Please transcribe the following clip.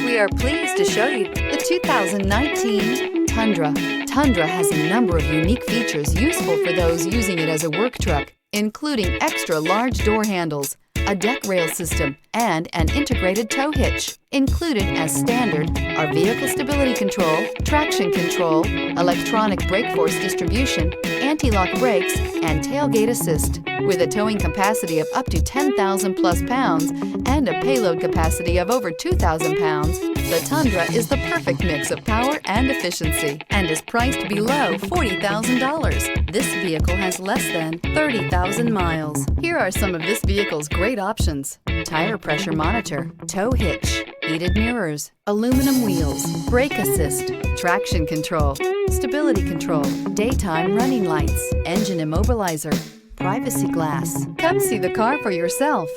We are pleased to show you the 2019 Tundra. Tundra has a number of unique features useful for those using it as a work truck, including extra large door handles, a deck rail system, and an integrated tow hitch. Included as standard are vehicle stability control, traction control, electronic brake force distribution, anti-lock brakes, and tailgate assist. With a towing capacity of up to 10,000 plus pounds and a payload capacity of over 2,000 pounds, the Tundra is the perfect mix of power and efficiency and is priced below $40,000. This vehicle has less than 30,000 miles. Here are some of this vehicle's great options: tire pressure monitor, tow hitch, heated mirrors, aluminum wheels, brake assist, traction control, stability control, daytime running lights, engine immobilizer, privacy glass. Come see the car for yourself.